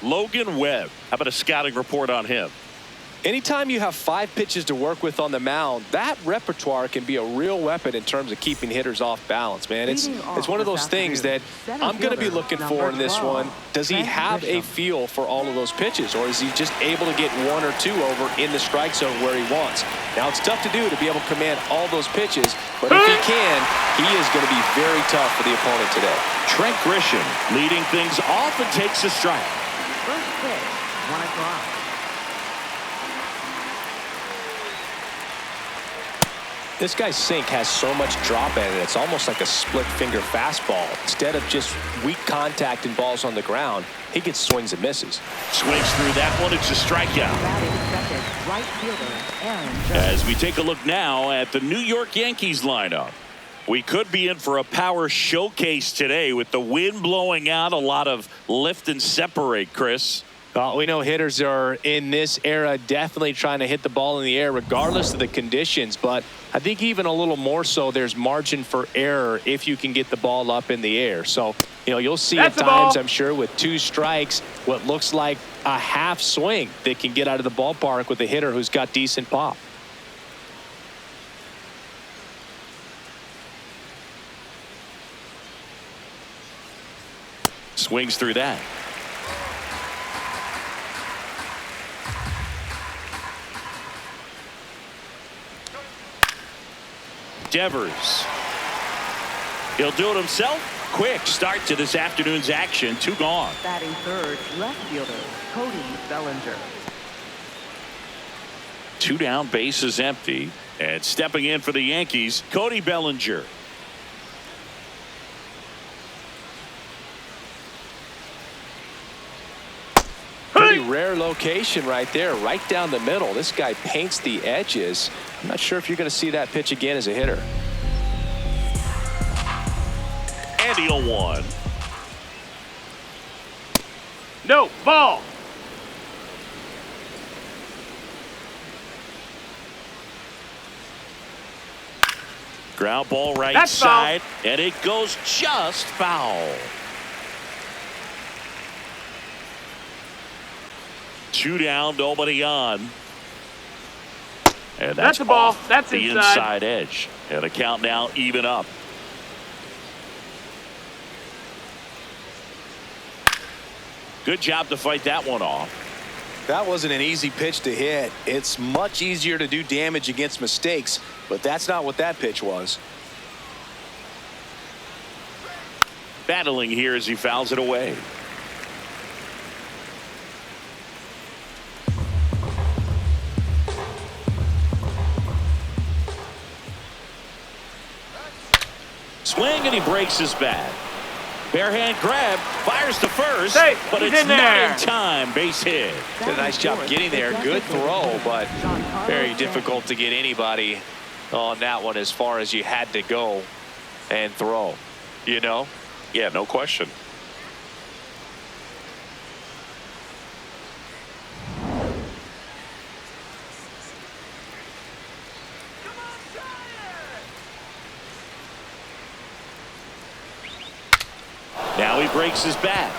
Logan Webb. How about a scouting report on him? Anytime you have 5 pitches to work with on the mound, that repertoire can be a real weapon in terms of keeping hitters off balance, man. It's one of those things that I'm going to be looking for in this one. Does he have a feel for all of those pitches, or is he just able to get 1 or 2 over in the strike zone where he wants? Now, it's tough to do to be able to command all those pitches, but if he can, he is going to be very tough for the opponent today. Trent Grisham leading things off and takes a strike. First pitch, 1 o'clock. This guy's sink has so much drop in it, it's almost like a split finger fastball. Instead of just weak contact and balls on the ground, he gets swings and misses. Swings through that one. It's a strikeout. Right fielder, Aaron Judge. As we take a look now at the New York Yankees lineup. We could be in for a power showcase today with the wind blowing out, a lot of lift and separate, Chris. Well, we know hitters are in this era definitely trying to hit the ball in the air regardless of the conditions, but I think even a little more so there's margin for error if you can get the ball up in the air. So, you'll see at times, I'm sure, with 2 strikes, what looks like a half swing that can get out of the ballpark with a hitter who's got decent pop. Swings through that. Devers. He'll do it himself. Quick start to this afternoon's action. 2 gone. Batting third, left fielder, Cody Bellinger. 2 down, bases empty. And stepping in for the Yankees, Cody Bellinger. Pretty rare location right there, right down the middle. This guy paints the edges. I'm not sure if you're going to see that pitch again as a hitter. And he'll 1. No, ball. Ground ball right That's side, foul. and it goes just foul. 2 down, nobody on. And that's the ball. off That's the inside edge. And a count now even up. Good job to fight that one off. That wasn't an easy pitch to hit. It's much easier to do damage against mistakes, but that's not what that pitch was. Battling here as he fouls it away. Swing, and he breaks his bat. Bare hand grab, fires to first, but it's not in time. Base hit. Did a nice job getting there. Good throw, but very difficult to get anybody on that one as far as you had to go and throw. Yeah, no question. Now he breaks his bat.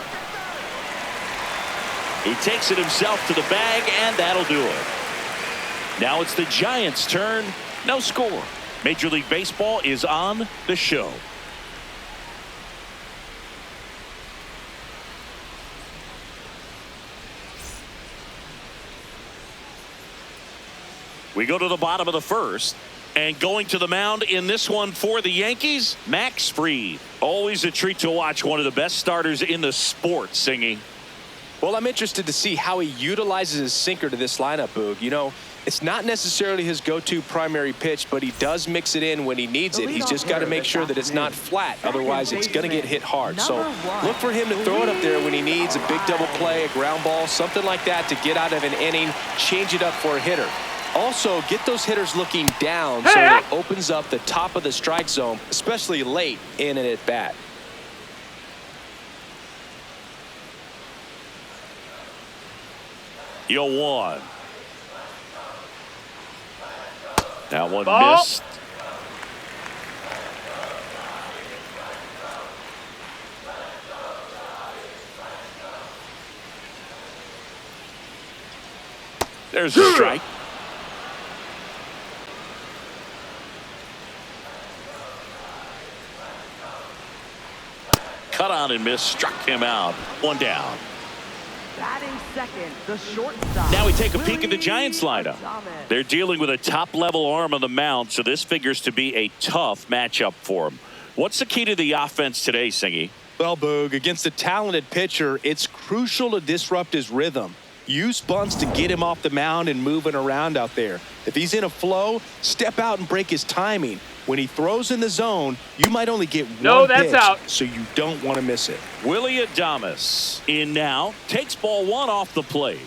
He takes it himself to the bag, and that'll do it. Now it's the Giants' turn. No score. Major League Baseball is on the show. We go to the bottom of the first. And going to the mound in this one for the Yankees, Max Fried. Always a treat to watch one of the best starters in the sport, Singing. Well, I'm interested to see how he utilizes his sinker to this lineup, Boog. It's not necessarily his go-to primary pitch, but he does mix it in when he needs it. He's just got to make sure that it's not flat. Otherwise, it's going to get hit hard. So look for him to throw it up there when he needs a big double play, a ground ball, something like that to get out of an inning, change it up for a hitter. Also, get those hitters looking down so it opens up the top of the strike zone, especially late in an at-bat. You'll 1. That one missed. There's a strike. Cut on and miss, struck him out. One down. Batting second, the shortstop. Now we take a peek at the Giants lineup. They're dealing with a top-level arm on the mound, so this figures to be a tough matchup for them. What's the key to the offense today, Singy? Well, Boog, against a talented pitcher, it's crucial to disrupt his rhythm. Use bunts to get him off the mound and moving around out there. If he's in a flow, step out and break his timing. When he throws in the zone, you might only get one pitch, out. So you don't want to miss it. Willie Adames in now, takes ball one off the plate.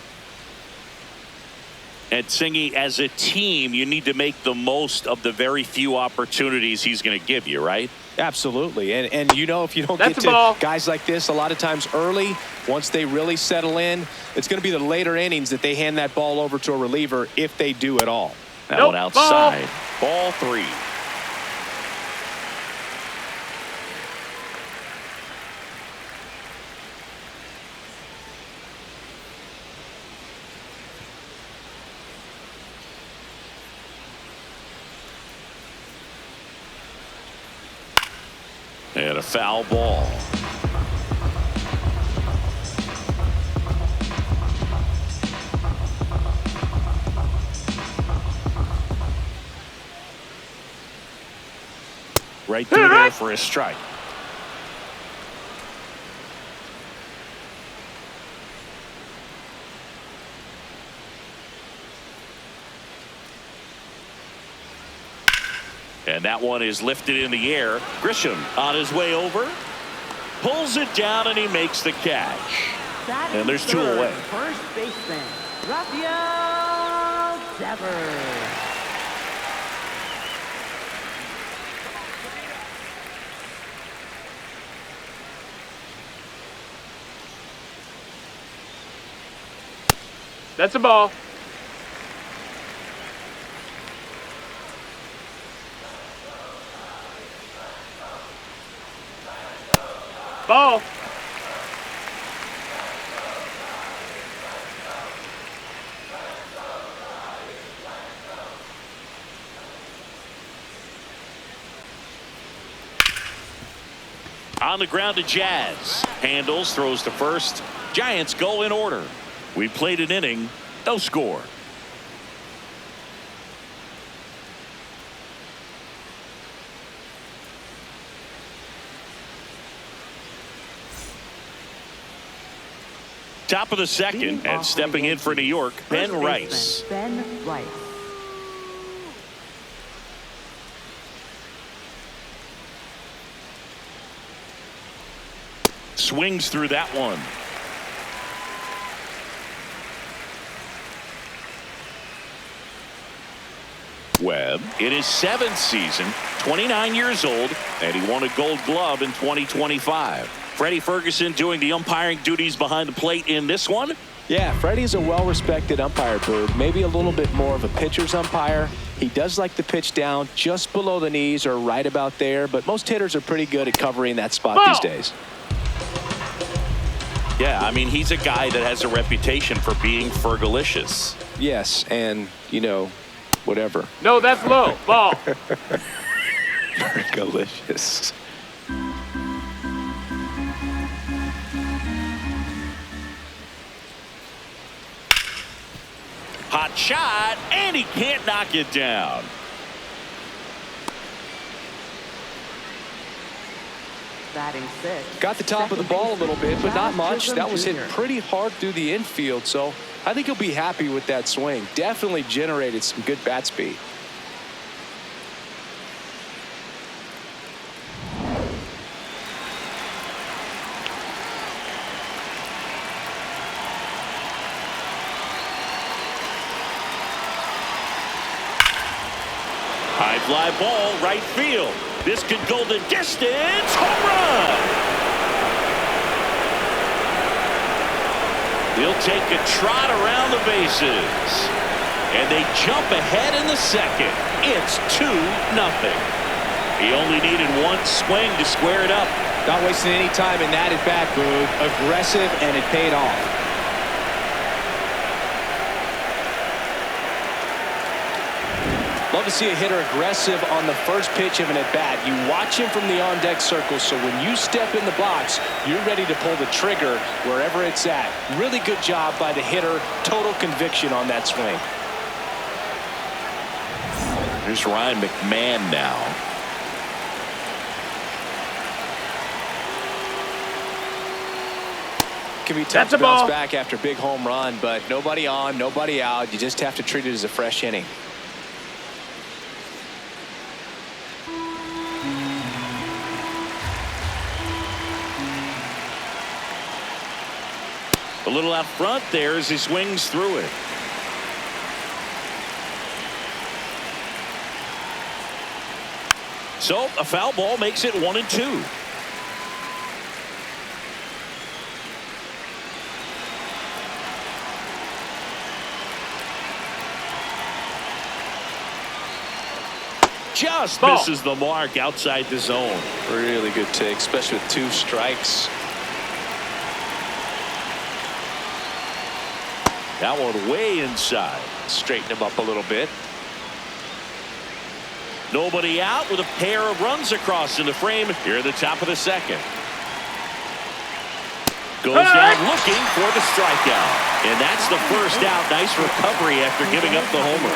And Singy, as a team, you need to make the most of the very few opportunities he's going to give you, right? Absolutely. And you know, if you don't That's get a ball. to guys like this a lot of times early, once they really settle in, it's going to be the later innings that they hand that ball over to a reliever, if they do at all. That one outside. Ball three. And a foul ball. Right through there for a strike. And that one is lifted in the air. Grisham on his way over. Pulls it down and he makes the catch. And there's two away. First baseman, Rafael Devers. That's a ball. Ball. On the ground to Jazz. Handles, throws to first. Giants go in order. We played an inning, no score. Top of the second, and stepping in for New York, Ben Rice. Ben Rice. Swings through that one. Webb in his 7th season, 29 years old, and he won a Gold Glove in 2025. Freddie Ferguson doing the umpiring duties behind the plate in this one. Yeah, Freddie's a well-respected umpire, Boog. Maybe a little bit more of a pitcher's umpire. He does like to pitch down just below the knees or right about there, but most hitters are pretty good at covering that spot these days. Yeah, I mean, he's a guy that has a reputation for being Fergalicious. Yes, and, you know, whatever. No, that's low. Ball. Fergalicious. Hot shot, and he can't knock it down. Batting sixth. Got the top of the ball a little bit, but not much. That was hit pretty hard through the infield, so I think he'll be happy with that swing. Definitely generated some good bat speed. High fly ball, right field. This could go the distance. Home run! He'll take a trot around the bases. And they jump ahead in the second. It's 2-0. He only needed one swing to square it up. Not wasting any time in that at bat, Boog. Aggressive, and it paid off. Love to see a hitter aggressive on the first pitch of an at-bat. You watch him from the on-deck circle, so when you step in the box, you're ready to pull the trigger wherever it's at. Really good job by the hitter. Total conviction on that swing. Here's Ryan McMahon now. Can be tough to bounce back after a big home run, but nobody on, nobody out. You just have to treat it as a fresh inning. A little out front there as he swings through it. So a foul ball makes it 1-2. Just misses the mark outside the zone. Really good take, especially with 2 strikes. That one way inside. Straighten him up a little bit. Nobody out with a pair of runs across in the frame here at the top of the second. Goes down looking for the strikeout. And that's the first out. Nice recovery after giving up the homer.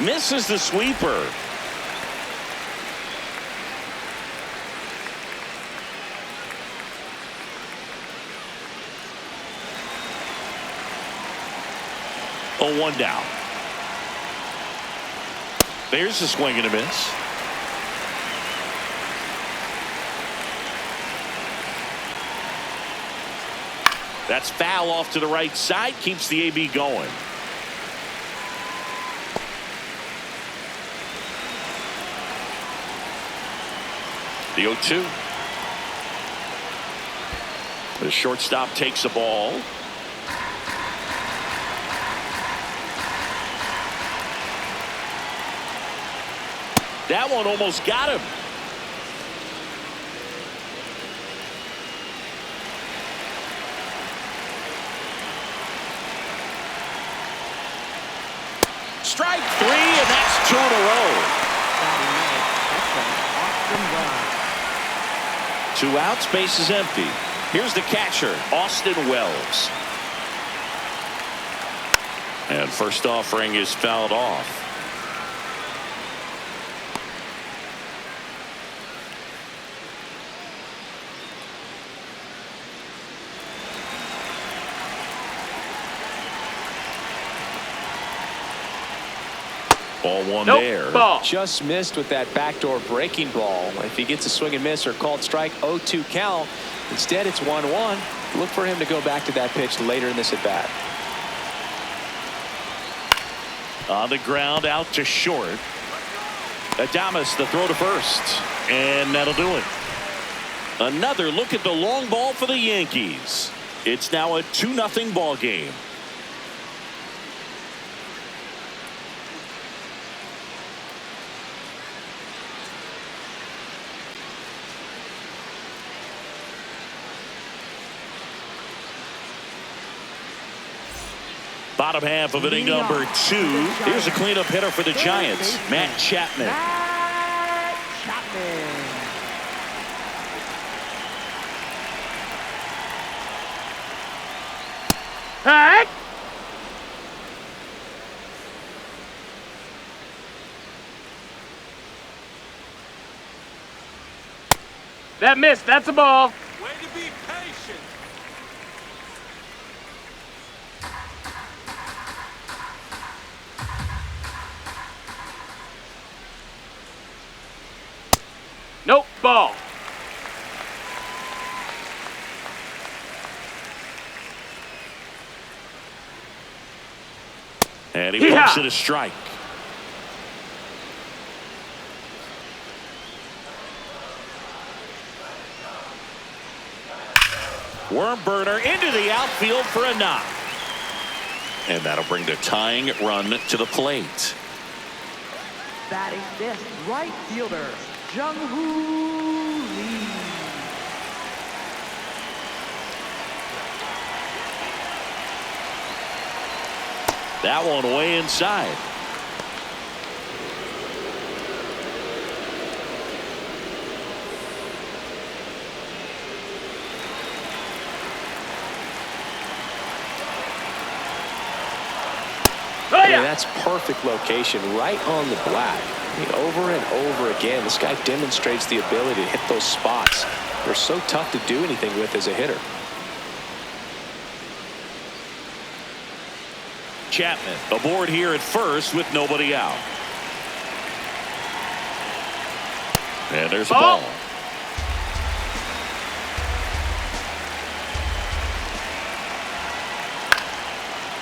Misses the sweeper. Oh, 1 down. There's a swing and a miss. That's foul off to the right side. Keeps the AB going. The 0-2. The shortstop takes the ball. That one almost got him. Strike 3, and that's 2 in a row. 2 outs, base is empty. Here's the catcher, Austin Wells. And first offering is fouled off. Ball 1 there. Just missed with that backdoor breaking ball. If he gets a swing and miss or called strike, 0-2 count. Instead, it's 1-1. Look for him to go back to that pitch later in this at bat. On the ground, out to short. Adames, the throw to first, and that'll do it. Another look at the long ball for the Yankees. It's now a 2-0 ball game. Bottom half of inning number 2. Here's a cleanup hitter for the Giants, Matt Chapman. Hey! That missed. That's a ball. Way to be patient. Nope, ball. And he pumps it a strike. Worm burner into the outfield for a knock. And that'll bring the tying run to the plate. Batting fifth, right fielder, Jung-Hoo Lee. That one way inside. Oh, yeah. That's perfect location, right on the black. I mean, over and over again, this guy demonstrates the ability to hit those spots. They're so tough to do anything with as a hitter. Chapman aboard here at first with nobody out. And there's a ball.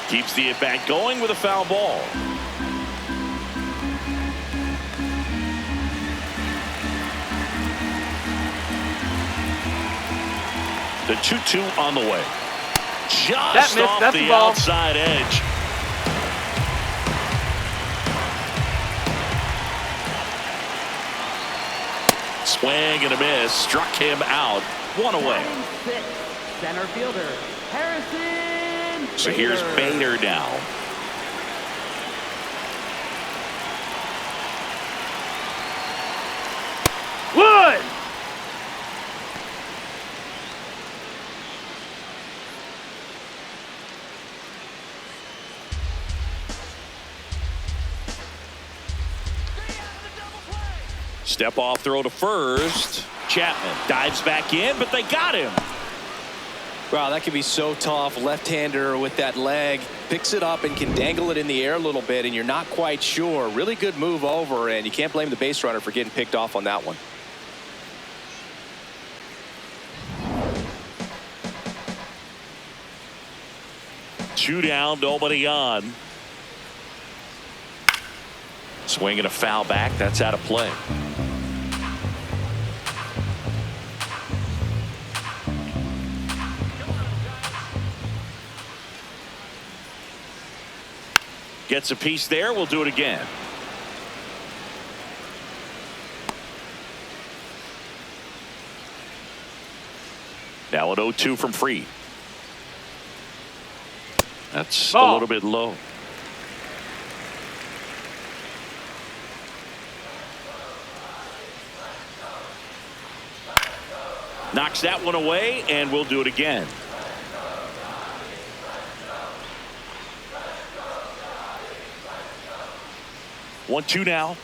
Keeps the at-bat going with a foul ball. The 2-2 on the way. Just off the outside edge. Swing and a miss. Struck him out. One away. Center fielder Harrison. So here's Bader now. Wood. Step off throw to first. Chapman dives back in, but they got him. Wow, that can be so tough. Left-hander with that leg picks it up and can dangle it in the air a little bit, and you're not quite sure. Really good move over, and you can't blame the base runner for getting picked off on that one. Two down, nobody on. Swinging a foul back. That's out of play. Gets a piece there. We'll do it again. Now an 0-2 from Fried. That's a little bit low. Knocks that one away, and we'll do it again. One, two now.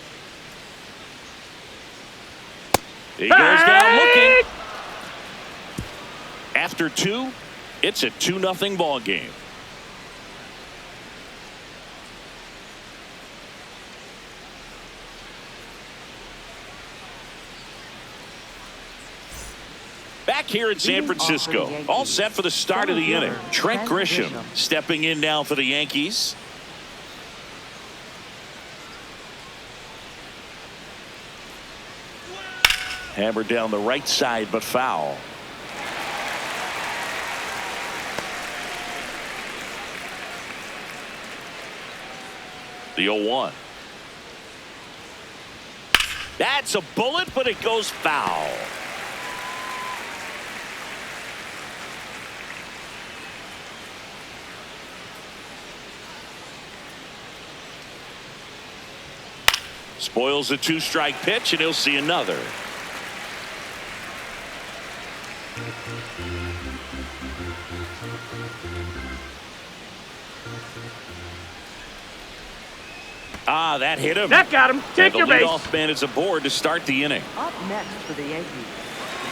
He goes down looking. After two, it's a 2-0 ball game. Back here in San Francisco, all set for the start of the inning. Trent Grisham stepping in now for the Yankees. Hammered down the right side, but foul. The 0-1. That's a bullet, but it goes foul. Spoils the 2-strike pitch, and he'll see another. Ah, that hit him. That got him. Take your base. The leadoff man is aboard to start the inning. Up next for the Yankees,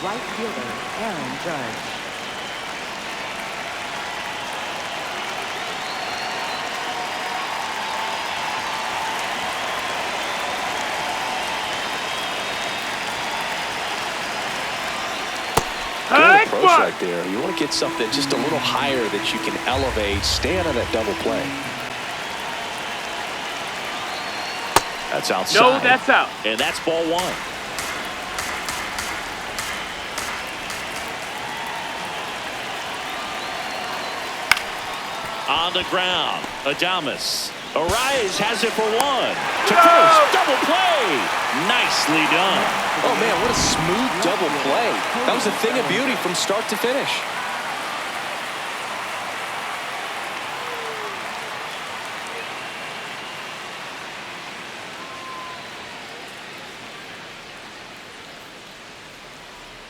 right fielder Aaron Judge. Good approach right there. You want to get something just a little higher that you can elevate. Stay out of that double play. That's outside. No, that's out. And that's ball one. On the ground, Adames. Arise has it for one. To first, double play. Nicely done. Oh, man, what a smooth double play. That was a thing of beauty from start to finish.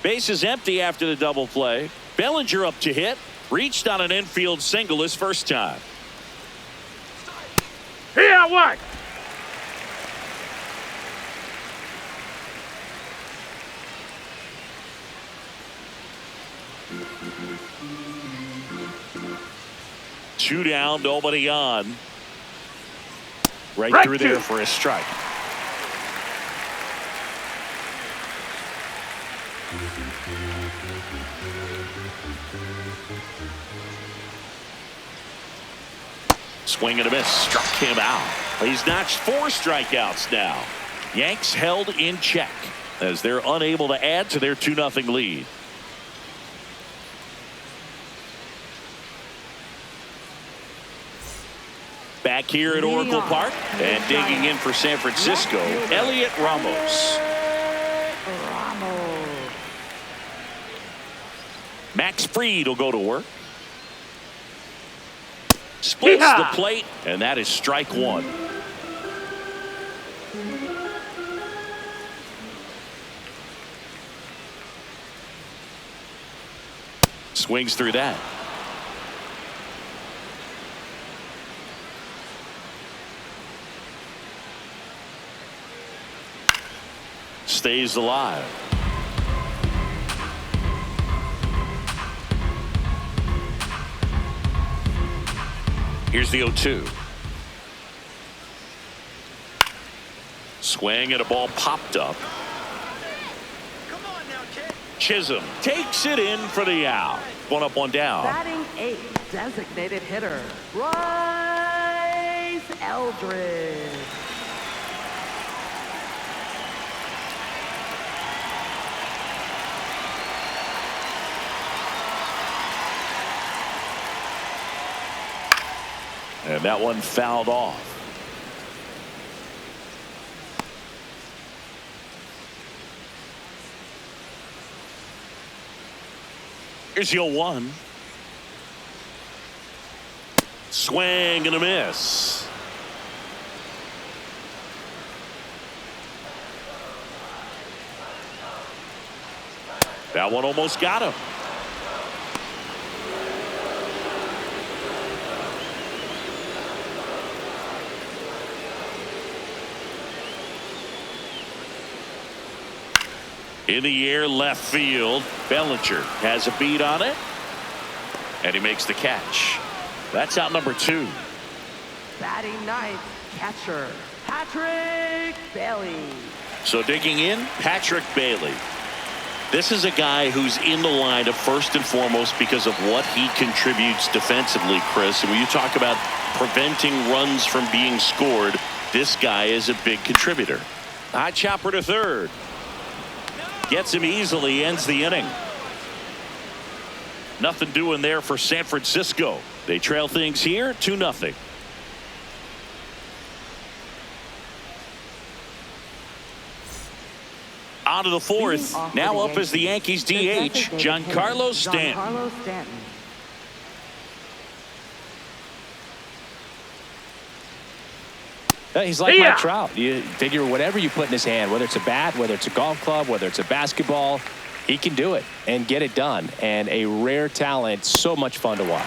Base is empty after the double play. Bellinger up to hit. Reached on an infield single his first time. Here, what? Two down, nobody on. Right through there for a strike. Swing and a miss. Struck him out. He's notched 4 strikeouts now. Yanks held in check as they're unable to add to their 2-0 lead. Back here at Oracle Park and digging in for San Francisco, Elliot Ramos. Max Fried will go to work. Splits the plate, and that is strike 1. Swings through that. Stays alive. Here's the 0-2. Swing and a ball popped up. Come on now, kid. Chisholm takes it in for the out. 1 up, 1 down. Batting 8, designated hitter, Bryce Eldridge. And that one fouled off. Here's the 0-1. Swing and a miss. That one almost got him. In the air, left field. Bellinger has a beat on it, and he makes the catch. That's out number 2. Batting 9th, catcher, Patrick Bailey. So digging in, Patrick Bailey. This is a guy who's in the lineup first and foremost because of what he contributes defensively, Chris. And when you talk about preventing runs from being scored, this guy is a big contributor. High chopper to third. Gets him easily, ends the inning. Nothing doing there for San Francisco. They trail things here 2-0. On to the 4th. Now up as the Yankees DH, Giancarlo Stanton. He's like Mike Trout. You figure whatever you put in his hand, whether it's a bat, whether it's a golf club, whether it's a basketball, he can do it and get it done. And a rare talent, so much fun to watch.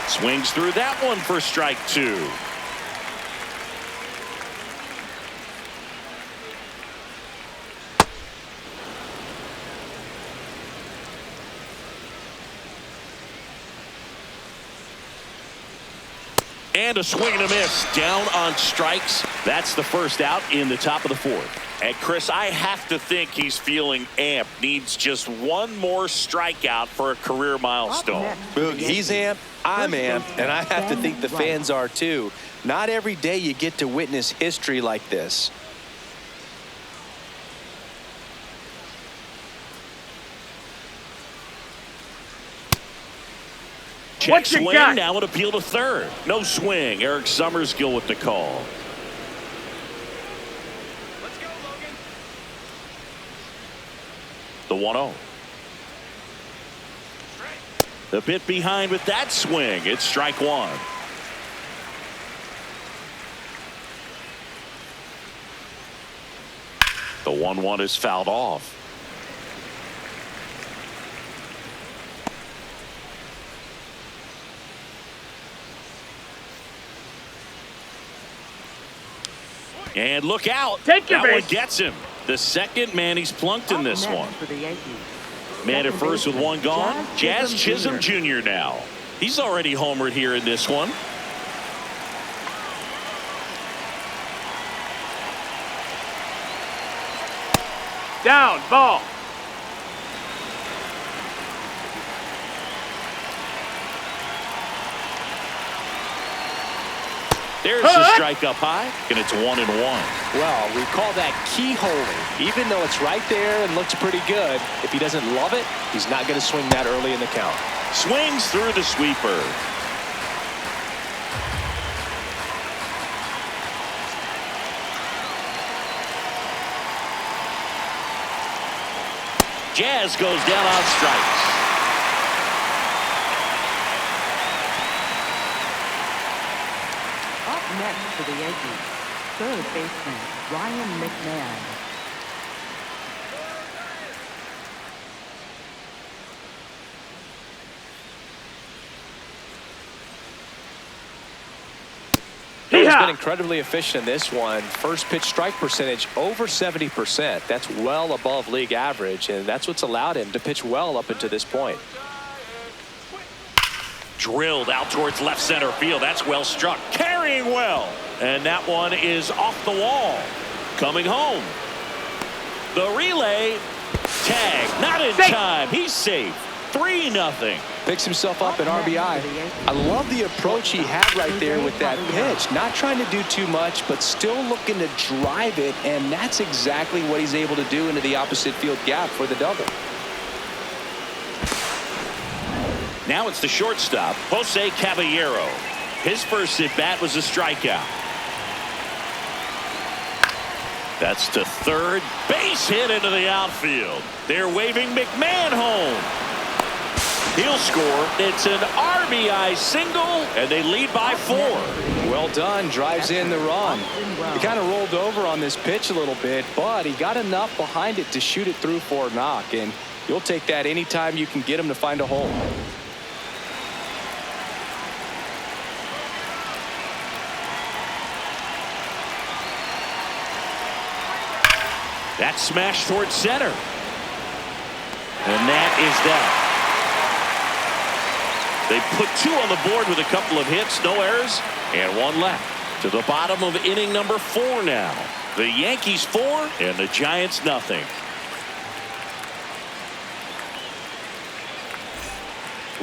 Swings through that one for strike 2. And a swing and a miss down on strikes. That's the first out in the top of the 4th. And Chris, I have to think he's feeling amped. Needs just one more strikeout for a career milestone. Boog, he's amped, I'm amped, and I have to think the fans are too. Not every day you get to witness history like this. Check swing, now an appeal to third. No swing. Eric Summers go with the call. Let's go, Logan. The 1-0. The bit behind with that swing. It's strike 1. The 1-1 is fouled off. And look out. Take your that one base. gets him. The second man he's plunked in this Up one. next for the Yankees. Man at Second first with baseman, one gone. Jazz Chisholm Jr. Jr. now. He's already homered here in this one. Down, ball. There's the strike up high, and it's 1-1. Well, we call that keyholing. Even though it's right there and looks pretty good, if he doesn't love it, he's not going to swing that early in the count. Swings through the sweeper. Jazz goes down on strikes. Up next for the Yankees, third baseman Ryan McMahon. He's Yeehaw! been incredibly efficient in this one. First pitch strike percentage over 70%. That's well above league average, and that's what's allowed him to pitch well up until this point. Drilled out towards left center field. That's well struck. Carrying well. And that one is off the wall. Coming home. The relay. Tag. Not in Safe. time. He's safe. 3-0. Picks himself up in RBI. I love the approach he had right there with that pitch. Not trying to do too much, but still looking to drive it, and that's exactly what he's able to do into the opposite field gap for the double. Now it's the shortstop, Jose Caballero. His first at-bat was a strikeout. That's to third. Base hit into the outfield. They're waving McMahon home. He'll score. It's an RBI single, and they lead by 4. Well done. Drives in the run. He kind of rolled over on this pitch a little bit, but he got enough behind it to shoot it through for a knock, and you'll take that anytime you can get him to find a hole. That smash towards center. And that is that. They put 2 on the board with a couple of hits, no errors, and 1 left. To the bottom of inning number 4 now. The Yankees 4 and the Giants nothing.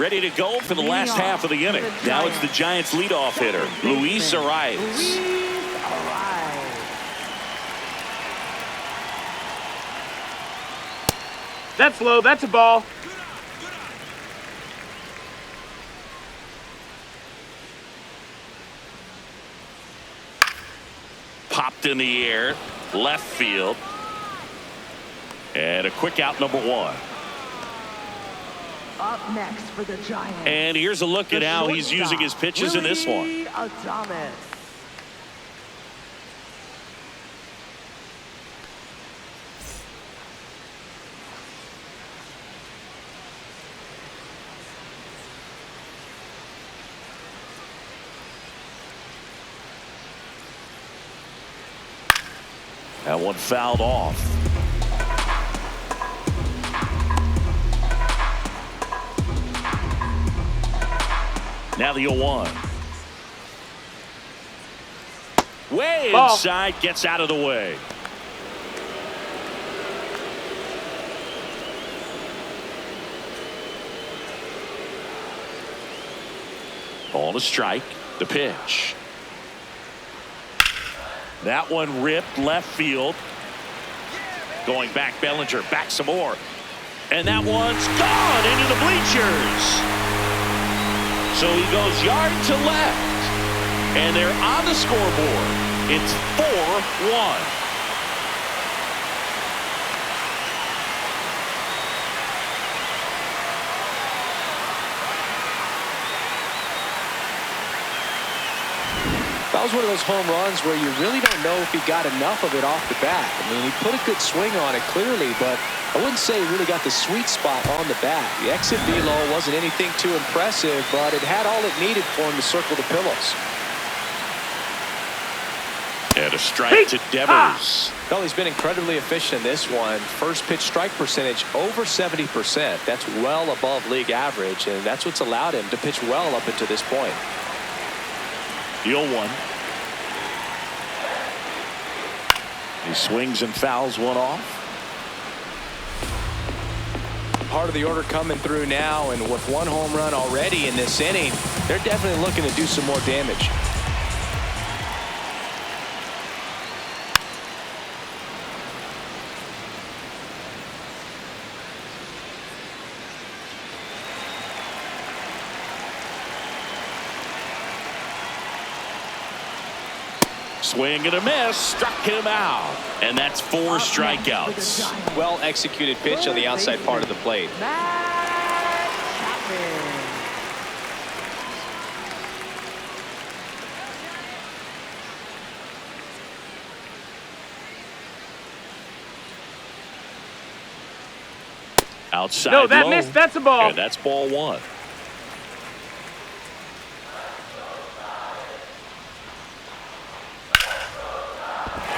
Ready to go for the last half of the inning. Now it's the Giants leadoff hitter, Luis Arias. That's low. That's a ball. Popped in the air, left field. And a quick out, number 1. Up next for the Giants. And here's a look at how he's using his pitches in this one. Adames. That one fouled off. Now the 0-1. Way Ball. inside, gets out of the way. Ball to strike. The pitch. That one ripped left field. Going back, Bellinger, back some more. And that one's gone into the bleachers. So he goes yard to left. And they're on the scoreboard. It's 4-1. That was one of those home runs where you really don't know if he got enough of it off the bat. I mean, he put a good swing on it clearly, but I wouldn't say he really got the sweet spot on the bat. The exit velo wasn't anything too impressive, but it had all it needed for him to circle the pillows. And a strike to Devers. Well, he's been incredibly efficient in this one. First pitch strike percentage over 70%. That's well above league average, and that's what's allowed him to pitch well up until this point. The 0-1. He swings and fouls one off. Part of the order coming through now, and with one home run already in this inning, they're definitely looking to do some more damage. Swing and a miss, struck him out. And that's 4 strikeouts. Well executed pitch on the outside part of the plate. Outside No, that low. missed. That's a ball. And that's ball 1.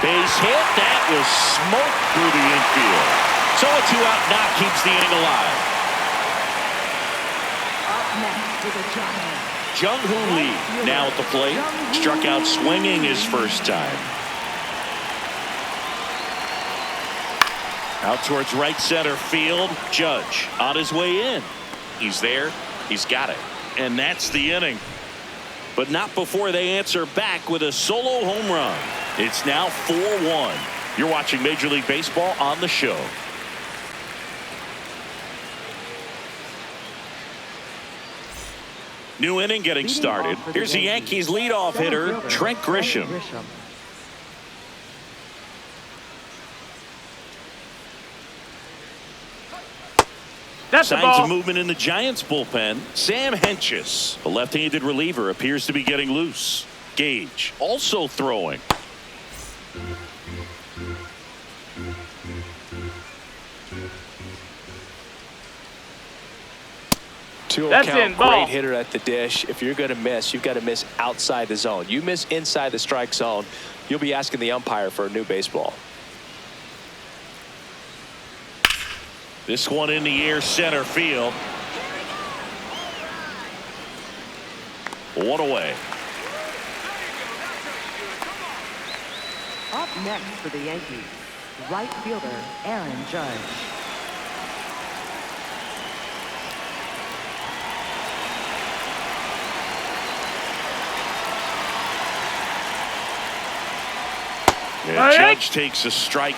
Base hit. That was smoke through the infield. So a 2-out knock keeps the inning alive. Up next for the Giants. Jung-Hoo Lee now at the plate. Struck out swinging his first time. Out towards right center field. Judge on his way in. He's there. He's got it. And that's the inning. But not before they answer back with a solo home run. It's now 4-1. You're watching Major League Baseball on the show. New inning getting started. Here's the Yankees leadoff hitter, Trent Grisham. That's a Signs ball. of movement in the Giants bullpen. Sam Hentges, the left-handed reliever, appears to be getting loose. Gage also throwing. That's Count, in, ball. great hitter at the dish. If you're going to miss, you've got to miss outside the zone. You miss inside the strike zone, you'll be asking the umpire for a new baseball. This one in the air, center field. One away. Up next for the Yankees, right fielder Aaron Judge. And Judge takes a strike.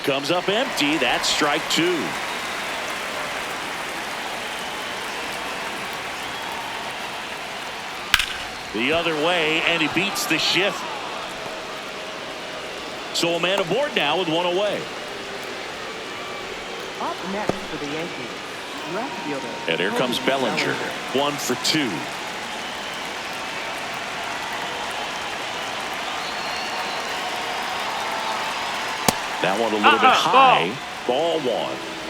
Comes up empty. That's strike 2. The other way, and he beats the shift. So a man aboard now with one away. Up next for the Yankees, left fielder. And here comes Bellinger. 1 for 2. That one a little bit high. Ball 1.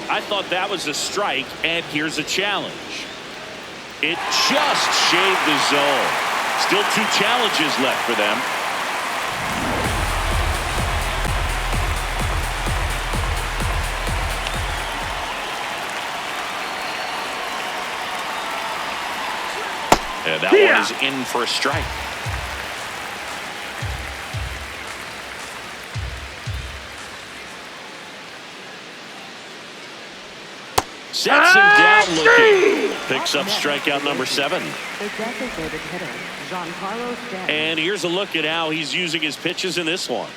I thought that was a strike, and here's a challenge. It just shaved the zone. Still 2 challenges left for them. And that one is in for a strike. Sets him down looking. Picks up strikeout number 7. The designated hitter, Giancarlo Stanton. And here's a look at how he's using his pitches in this one.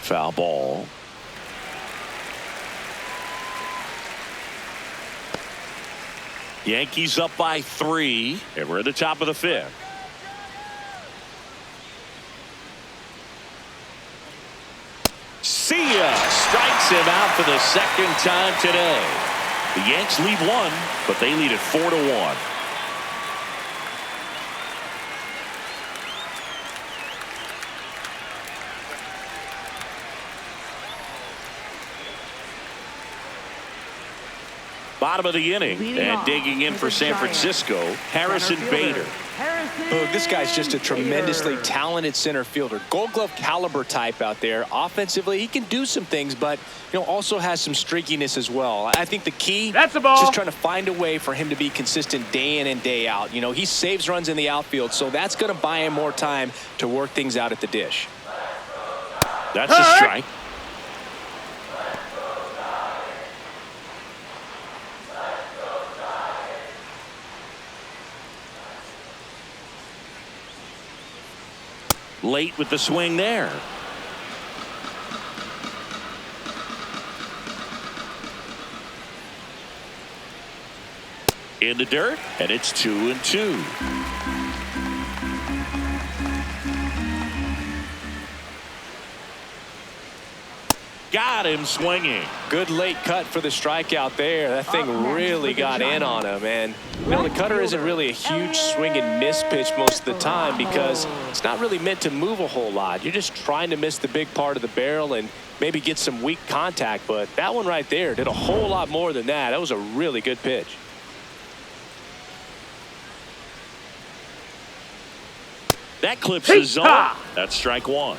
Foul ball. Yankees up by 3, and we're at the top of the 5th. See ya! Strikes him out for the second time today. The Yanks lead 1, but they lead it 4-1. Bottom of the inning, and digging in for San Francisco, Harrison Bader. This guy's just a tremendously talented center fielder. Gold Glove caliber type out there. Offensively, he can do some things, but also has some streakiness as well. I think the key is just trying to find a way for him to be consistent day in and day out. He saves runs in the outfield, so that's going to buy him more time to work things out at the dish. That's a strike. Late with the swing there. In the dirt, and it's 2-2. Got him swinging. Good late cut for the strikeout there. That thing really got in on him. And the cutter isn't really a huge swing and miss pitch most of the time because it's not really meant to move a whole lot. You're just trying to miss the big part of the barrel and maybe get some weak contact. But that one right there did a whole lot more than that. That was a really good pitch. That clips his zone. That's strike 1.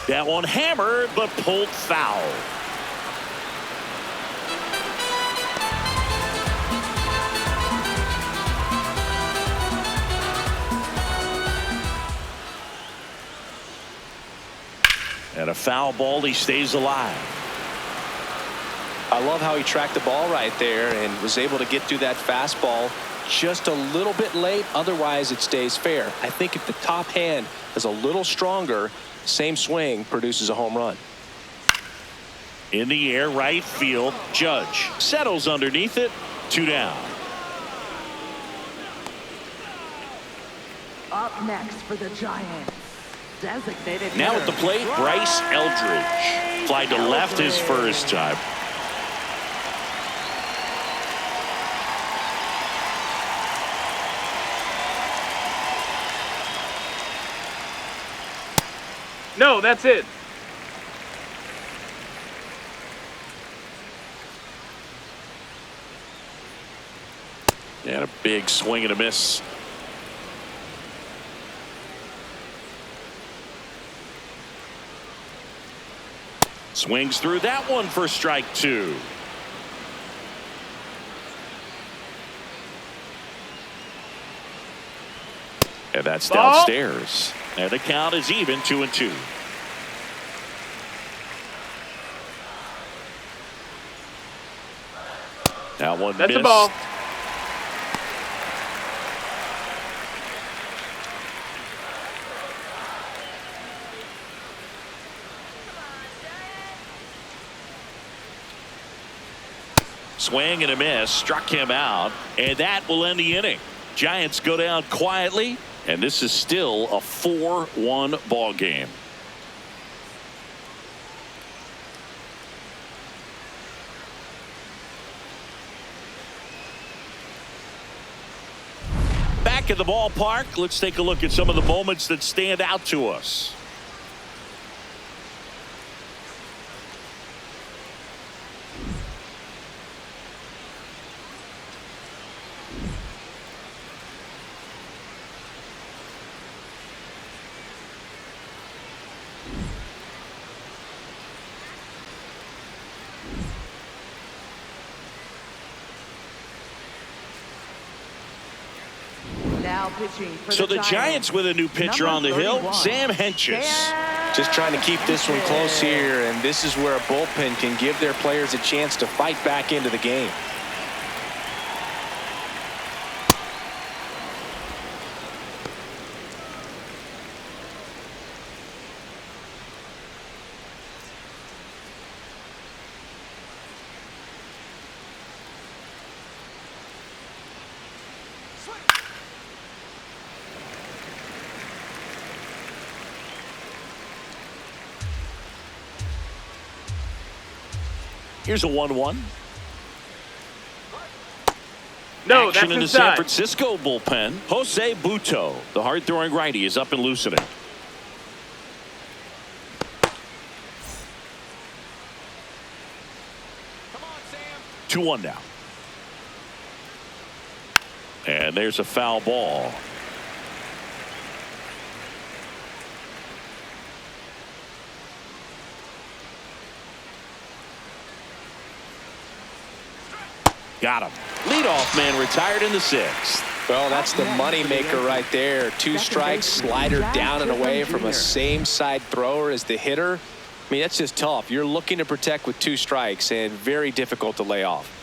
That one hammered, but pulled foul. And a foul ball. He stays alive. I love how he tracked the ball right there and was able to get through that fastball just a little bit late. Otherwise, it stays fair. I think if the top hand is a little stronger, same swing produces a home run. In the air, right field. Judge settles underneath it. 2 down. Up next for the Giants, designated Now at the plate, Bryce Eldridge. Fly to left his first time. No, that's it. And a big swing and a miss. Swings through that one for strike 2. And that's downstairs. And the count is even, 2-2. That one That's missed. a ball. Swing and a miss, struck him out, and that will end the inning. Giants go down quietly, and this is still a 4-1 ball game. Back at the ballpark, let's take a look at some of the moments that stand out to us. So the Giants with a new pitcher on the hill, Sam Hentges. Just trying to keep this one close here, and this is where a bullpen can give their players a chance to fight back into the game. Here's a 1-1. No, Action that's in the San inside. Francisco bullpen. Jose Butto, the hard-throwing righty, is up and loosening. Come on, Sam. 2-1 now. And there's a foul ball. Got him. Leadoff man retired in the 6th. Well, that's the money maker right there. 2 strikes, slider down and away from a same side thrower as the hitter. I mean, that's just tough. You're looking to protect with 2 strikes and very difficult to lay off.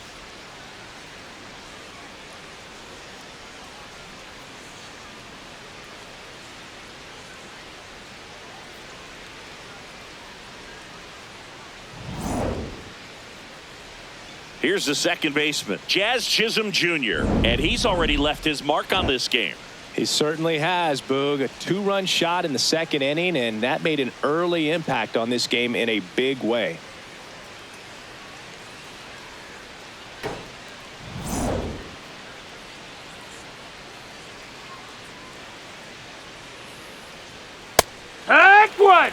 Here's the second baseman, Jazz Chisholm Jr., and he's already left his mark on this game. He certainly has, Boog. A 2-run shot in the 2nd inning, and that made an early impact on this game in a big way. Take one.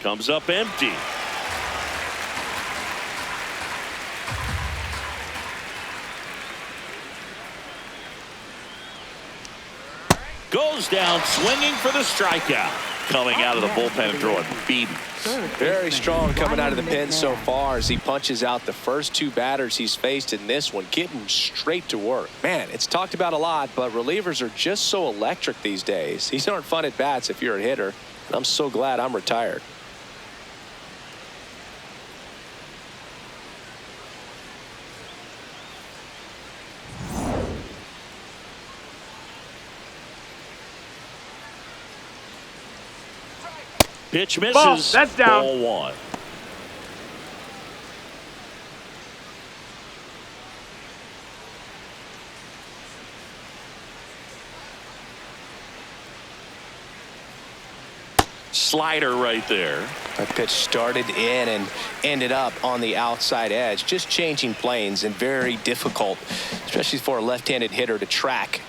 Comes up empty. Goes down swinging for the strikeout. Coming out of the bullpen and throwing BBs. Very strong coming out of the pen so far as he punches out the first 2 batters he's faced in this one, getting straight to work. Man, it's talked about a lot, but relievers are just so electric these days. These aren't fun at bats if you're a hitter, and I'm so glad I'm retired. Pitch misses. Ball. That's down. Ball 1. Slider right there. That pitch started in and ended up on the outside edge, just changing planes, and very difficult, especially for a left-handed hitter to track.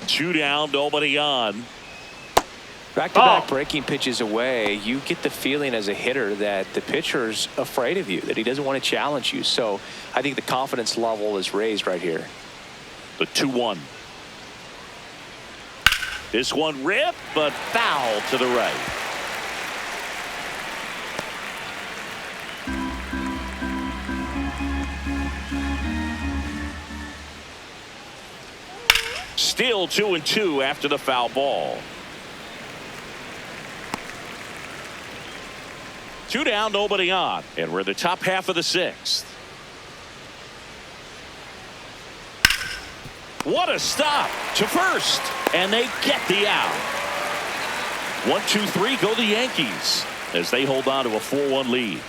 2 down, nobody on. Back-to-back breaking pitches away, you get the feeling as a hitter that the pitcher's afraid of you, that he doesn't want to challenge you. So I think the confidence level is raised right here. The 2-1. This one ripped, but foul to the right. Still 2-2 after the foul ball. 2 down, nobody on, and we're in the top half of the 6th. What a stop to first, and they get the out. 1-2-3 go the Yankees as they hold on to a 4-1 lead.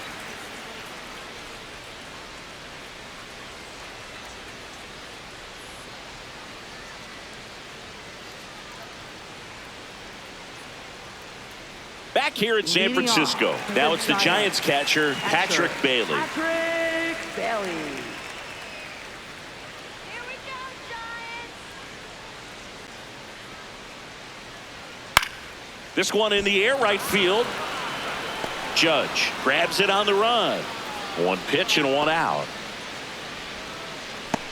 Back here in San Francisco. Now it's the Giants catcher, Patrick Bailey. Patrick Bailey. Here we go, Giants. This one in the air right field. Judge grabs it on the run. 1 pitch and 1 out.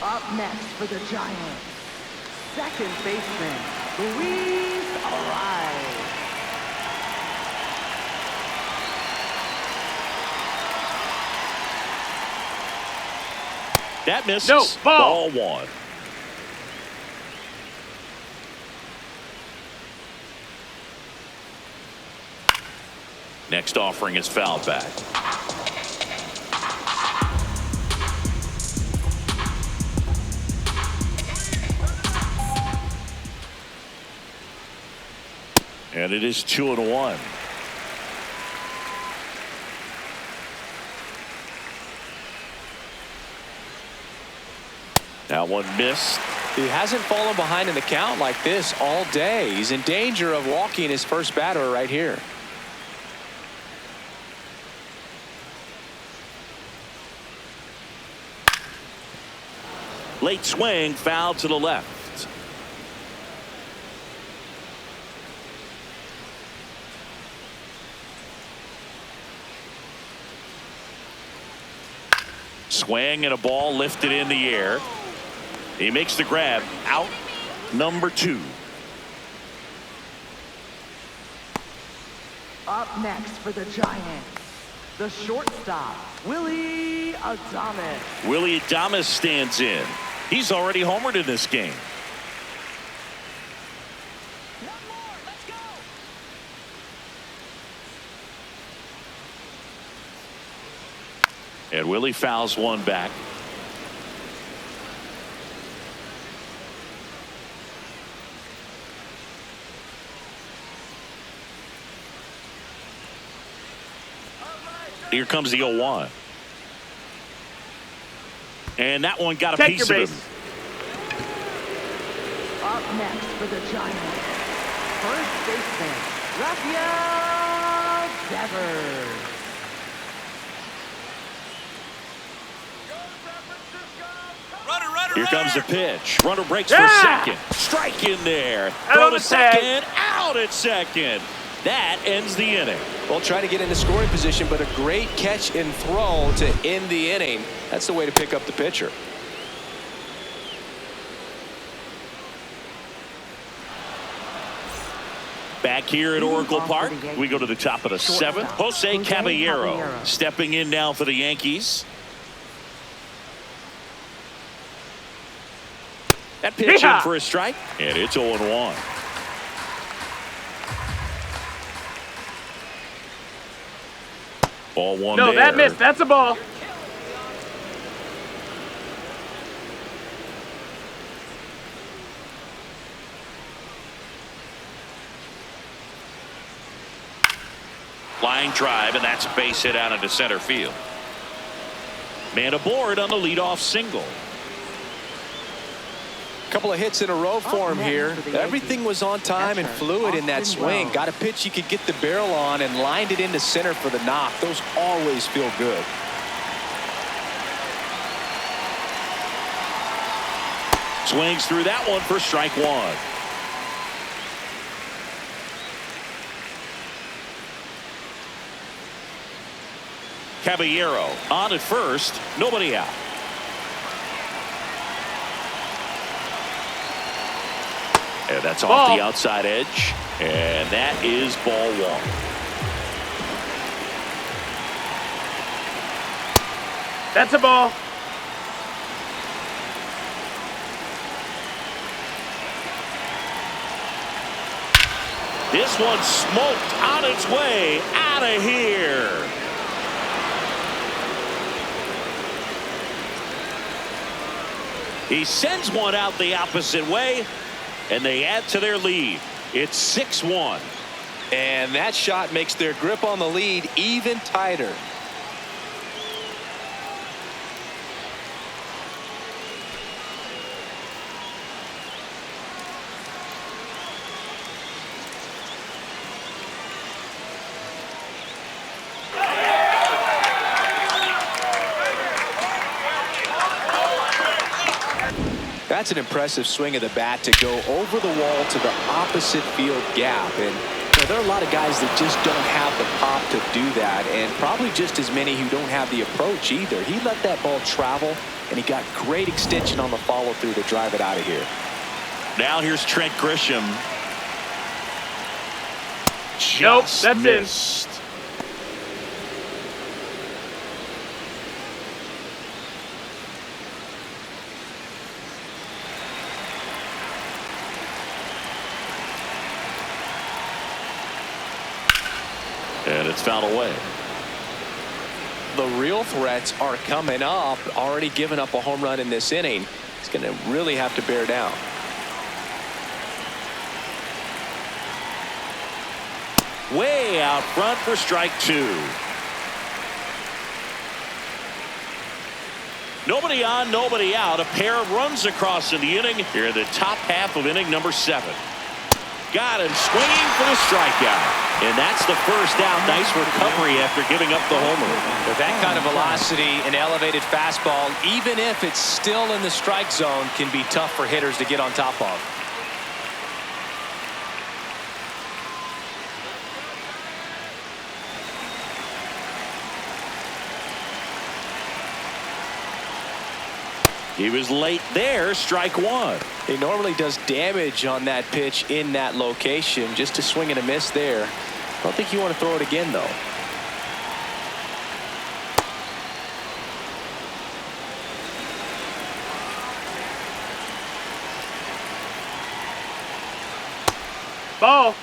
Up next for the Giants, second baseman, Luis Ariz. That misses. No, ball. Ball 1. Next offering is fouled back. And it is 2-1. That one missed. He hasn't fallen behind in the count like this all day. He's in danger of walking his first batter right here. Late swing, foul to the left. Swing and a ball lifted in the air. He makes the grab. Out number 2. Up next for the Giants, the shortstop, Willie Adames. Willie Adames stands in. He's already homered in this game. One more. Let's go. And Willie fouls one back. Here comes the 0-1. And that one got a Take piece your of base. him. Up next for the Giants, first baseman, Rafael Devers. Here comes the pitch. Runner breaks Yeah! for second. Strike in there. Out Throw on to the tag. second. Out at second. That ends the inning. Well, try to get into scoring position, but a great catch and throw to end the inning. That's the way to pick up the pitcher. Back here at Oracle Park, we go to the top of the 7th. Jose Caballero stepping in now for the Yankees. That pitch in Yeehaw! for a strike, and it's 0-1. Ball one No, there. that missed. That's a ball. Line drive, and that's a base hit out into center field. Man aboard on the leadoff single. Couple of hits in a row for him here. Everything was on time and fluid in that swing. Got a pitch you could get the barrel on and lined it into center for the knock. Those always feel good. Swings through that one for strike 1. Caballero on at first, nobody out. And that's off Ball. the outside edge, and that is ball 1. That's a ball. This one smoked on its way out of here. He sends one out the opposite way, and they add to their lead. It's 6-1. And that shot makes their grip on the lead even tighter. That's an impressive swing of the bat to go over the wall to the opposite field gap. And there are a lot of guys that just don't have the pop to do that, and probably just as many who don't have the approach either. He let that ball travel, and he got great extension on the follow through to drive it out of here. Now here's Trent Grisham. Nope, Just that's in. missed. And it's fouled away. The real threats are coming up. Already given up a home run in this inning. He's going to really have to bear down. Way out front for strike 2. Nobody on, nobody out. A pair of runs across in the inning here in the top half of inning number 7. Got him swinging for the strikeout. And that's the first out. Nice recovery after giving up the homer. With that kind of velocity, an elevated fastball, even if it's still in the strike zone, can be tough for hitters to get on top of. He was late there, strike 1. He normally does damage on that pitch in that location. Just a swing and a miss there. I don't think you want to throw it again, though. Ball.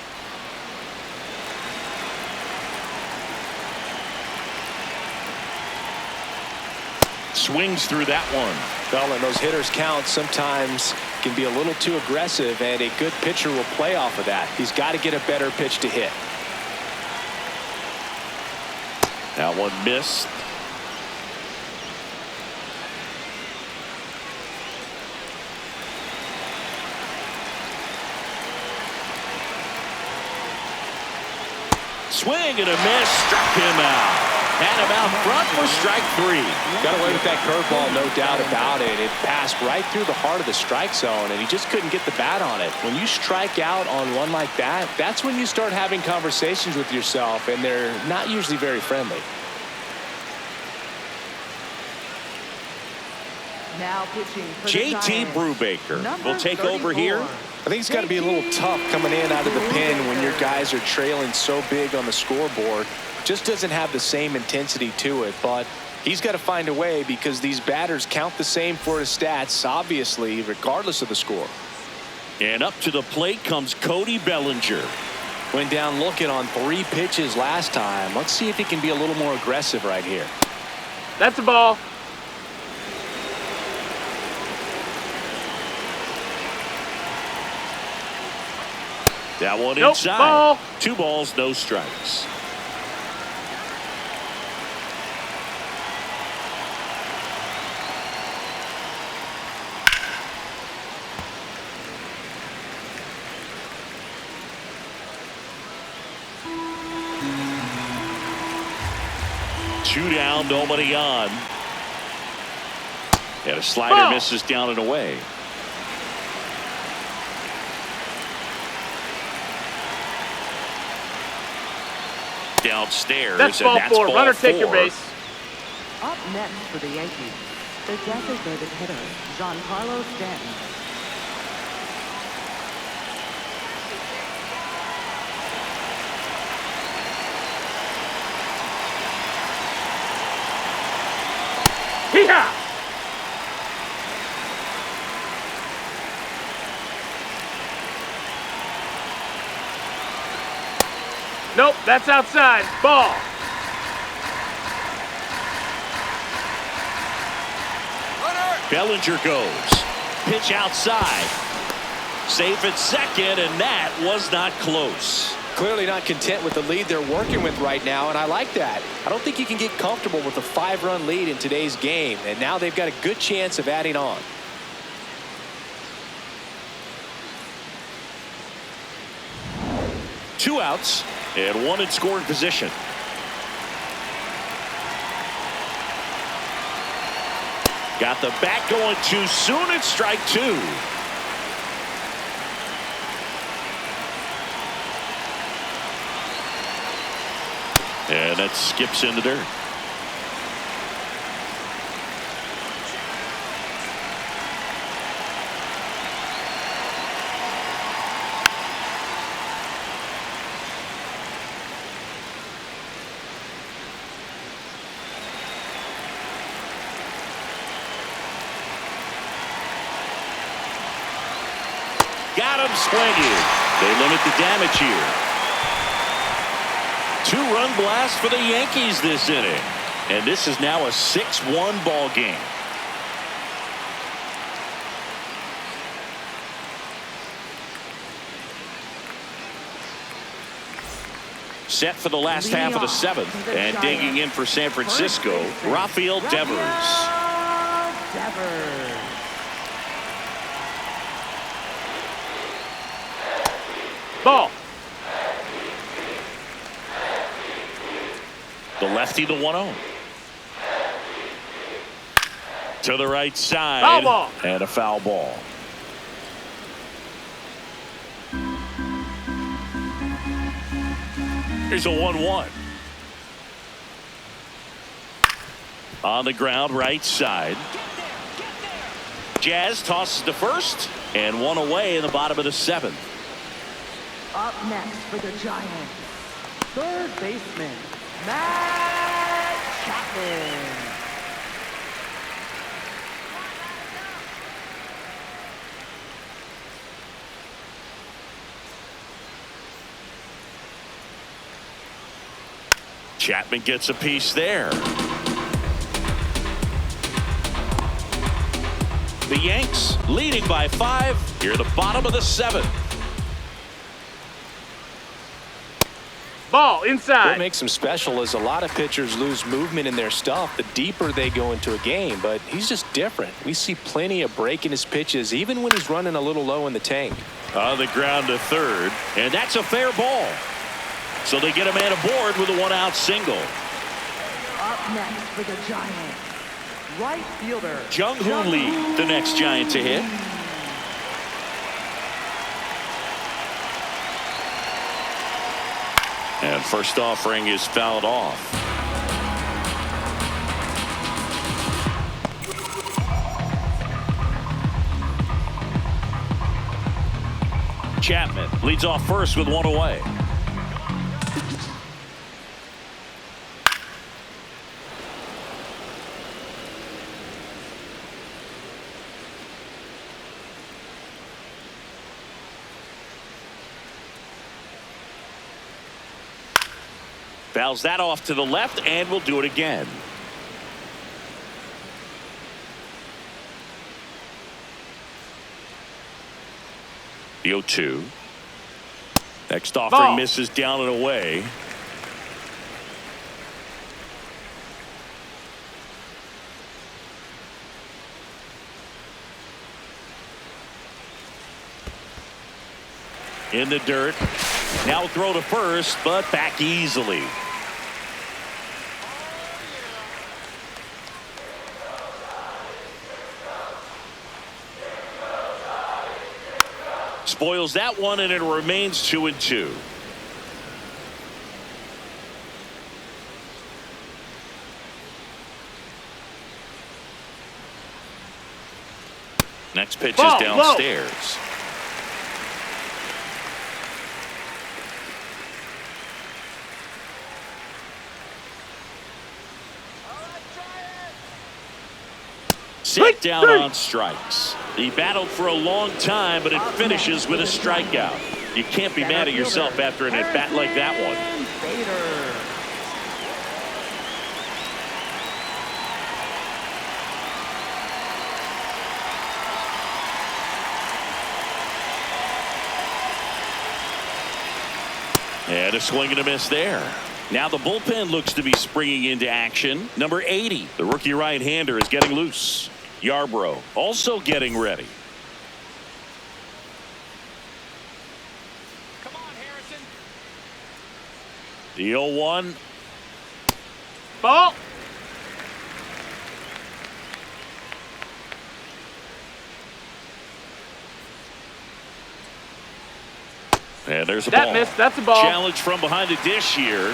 Swings through that one. Well, and those hitters count sometimes can be a little too aggressive, and a good pitcher will play off of that. He's got to get a better pitch to hit. That one missed. Swing and a miss, struck him out. Had him out front for strike 3. Got away with that curveball, no doubt about it. It passed right through the heart of the strike zone, and he just couldn't get the bat on it. When you strike out on one like that, that's when you start having conversations with yourself, and they're not usually very friendly. Now pitching for the JT Giants, Brubaker number will take 34. over here. I think it's got to be a little tough coming in out of the pen when your guys are trailing so big on the scoreboard. Just doesn't have the same intensity to it, but he's got to find a way because these batters count the same for his stats, obviously, regardless of the score. And up to the plate comes Cody Bellinger. Went down looking on 3 pitches last time. Let's see if he can be a little more aggressive right here. That's a ball. That one Nope, inside. ball. 2 balls, no strikes. Two down, nobody on. And a slider Ball. misses down and away. Downstairs. That's and ball that's 4. ball Runner, take your 4. base. Up next for the Yankees, the designated hitter, Giancarlo Stanton. Hee-haw! Nope, that's outside. Ball. Bellinger goes. Pitch outside. Safe at second, and that was not close. Clearly not content with the lead they're working with right now, and I like that. I don't think you can get comfortable with a 5-run lead in today's game, and now they've got a good chance of adding on. Two outs and one in scoring position. Got the bat going too soon. It's strike 2. And that skips in the dirt. Got him swinging. They limit the damage here. 2-run blast for the Yankees this inning. And this is now a 6-1 ball game. Set for the last half of the 7th. And digging in for San Francisco, Rafael Devers. Devers. Ball. The lefty, the 1-0. To the right side. Foul ball. And a foul ball. Here's a 1-1. On the ground, right side. Jazz tosses to first, and one away in the bottom of the 7th. Up next for the Giants, third baseman, Matt Chapman. Chapman gets a piece there. The Yanks leading by 5 here at the bottom of the 7th. Ball inside. What makes him special is a lot of pitchers lose movement in their stuff the deeper they go into a game, but he's just different. We see plenty of break in his pitches even when he's running a little low in the tank. On the ground to third, and that's a fair ball. So they get a man aboard with a 1-out single. Up next for the Giants, right fielder, Jung-Hoo Lee, the next Giant to hit. And first offering is fouled off. Chapman leads off first with one away. Fouls that off to the left, and will do it again. The 0-2. Next offering Ball. misses down and away. In the dirt. Now throw to first, but back easily. Spoils that one, and it remains 2-2. Next pitch Ball, is downstairs. Set down on strikes. He battled for a long time, but it finishes with a strikeout. You can't be mad at yourself after an at-bat like that one. And a swing and a miss there. Now the bullpen looks to be springing into action. Number 80, the rookie right-hander, is getting loose. Yarbrough also getting ready. Come on, Harrison. The 0-1. Ball. And there's a That ball. missed. That's a ball. Challenge from behind the dish here.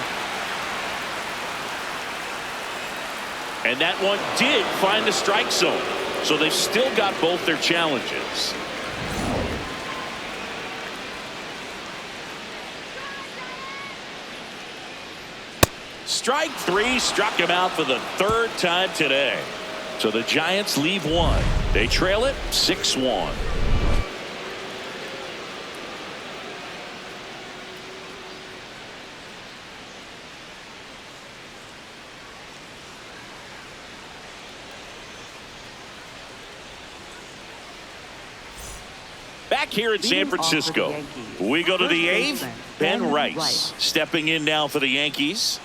And that one did find the strike zone. So they've still got both their challenges. Strike 3 struck him out for the 3rd time today. So the Giants leave one. They trail it 6-1. Back here in San Francisco, we go to the 8th. Ben Rice stepping in now for the Yankees.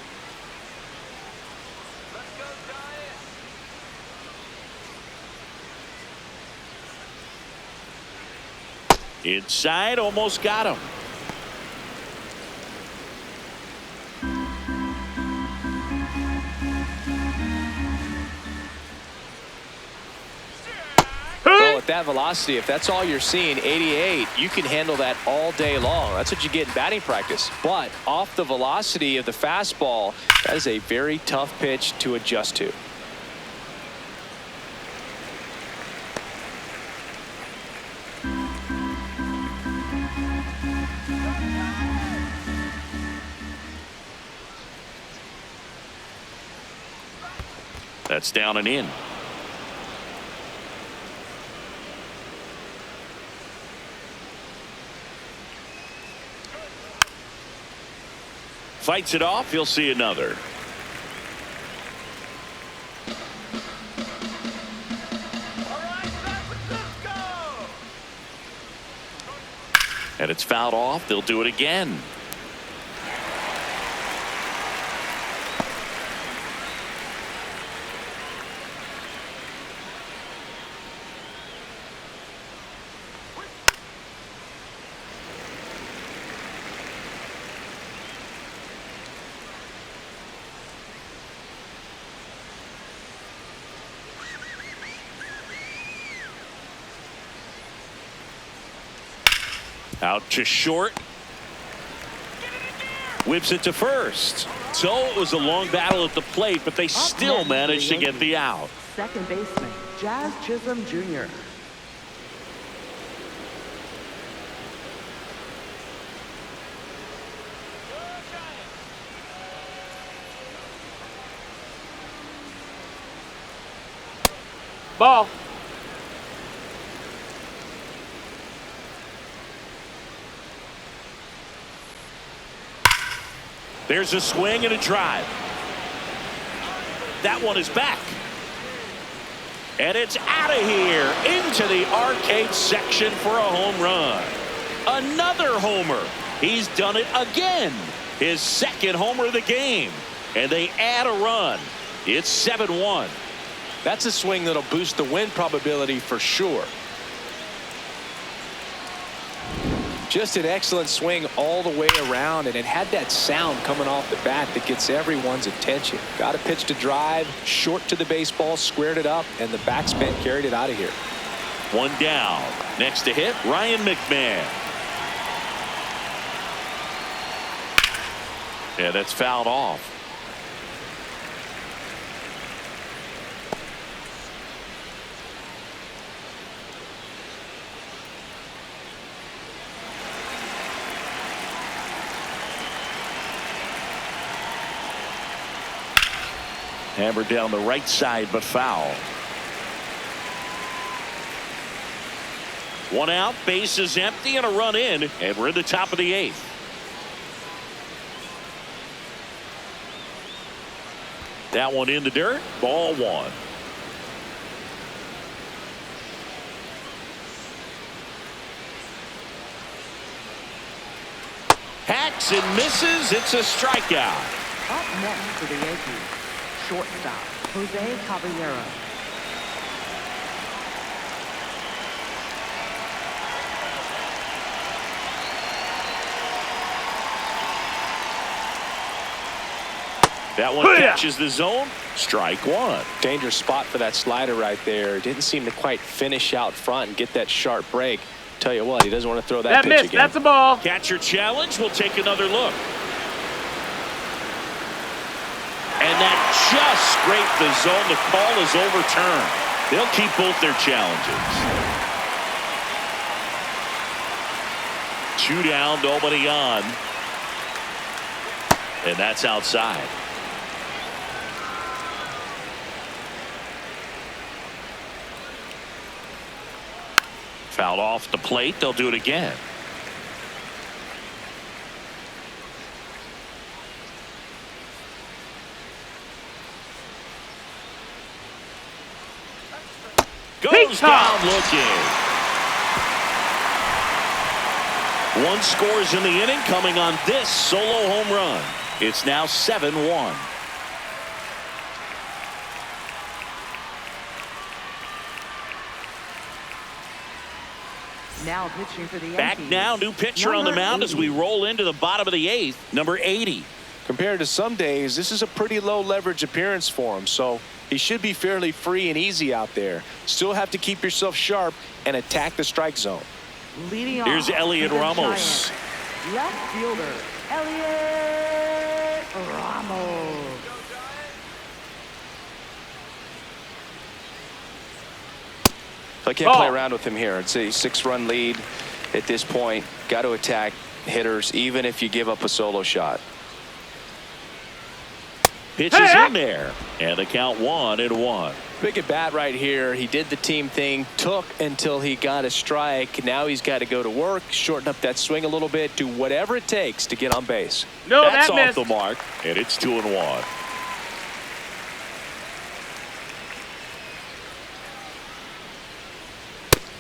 Inside, almost got him. Well, at that velocity, if that's all you're seeing, 88, you can handle that all day long. That's what you get in batting practice. But off the velocity of the fastball, that is a very tough pitch to adjust to. That's down and in. Fights it off. He'll see another. And it's fouled off. They'll do it again. Out to short. Whips it to first. So it was a long battle at the plate, but they still managed to get the out. Second baseman, Jazz Chisholm Jr. Ball. There's a swing and a drive. That one is back. And it's out of here into the arcade section for a home run. Another homer. He's done it again. His second homer of the game. And they add a run. It's 7-1. That's a swing that'll boost the win probability for sure. Just an excellent swing all the way around, and it had that sound coming off the bat that gets everyone's attention. Got a pitch to drive, short to the baseball, squared it up, and the backspin carried it out of here. One down. Next to hit, Ryan McMahon. Yeah, that's fouled off. Hammered down the right side, but foul. One out, base is empty, and a run in, and we're in the top of the 8th. That one in the dirt, ball 1. Hacks and misses. It's a strikeout. Up next for the Yankees, shortstop, Jose Caballero. That one catches the zone. Strike 1. Dangerous spot for that slider right there. Didn't seem to quite finish out front and get that sharp break. Tell you what, he doesn't want to throw that pitch missed. again. That's a ball. Catcher challenge. We'll take another look. And that just scraped the zone. The call is overturned. They'll keep both their challenges. 2 down, nobody on. And that's outside. Fouled off the plate. They'll do it again. Goes down looking. 1 scores in the inning, coming on this solo home run. It's now 7-1. Now pitching for the Yankees. Back now, new pitcher on the mound as we roll into the bottom of the 8th, number 80. Compared to some days, this is a pretty low leverage appearance for him, so he should be fairly free and easy out there. Still have to keep yourself sharp and attack the strike zone. Leading Here's off Elliot for the Ramos. Giants, left fielder, Elliot Ramos. So I can't play around with him here. It's a 6-run lead at this point. Got to attack hitters, even if you give up a solo shot. Pitches in there, and the count 1-1. Big at bat right here. He did the team thing, took until he got a strike. Now he's got to go to work, shorten up that swing a little bit, do whatever it takes to get on base. No, That's that off missed. the mark, and it's 2-1.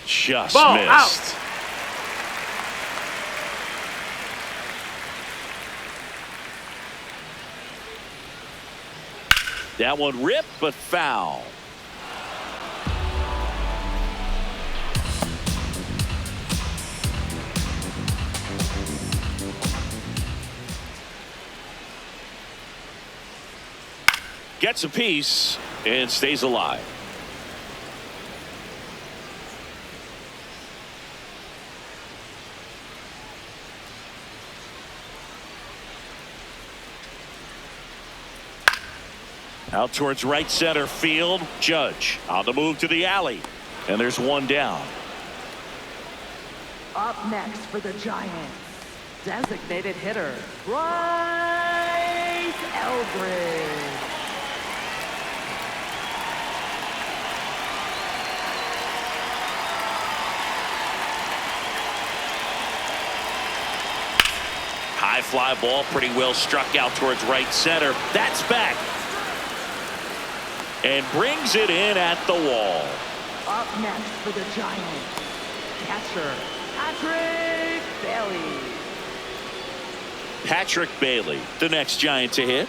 Just Ball missed. out. That one ripped, but foul. Gets a piece and stays alive. Out towards right center field. Judge on the move to the alley. And there's one down. Up next for the Giants, designated hitter, Bryce Eldridge. High fly ball, pretty well struck out towards right center. That's back. And brings it in at the wall. Up next for the Giants, catcher, Patrick Bailey. Patrick Bailey, the next Giant to hit.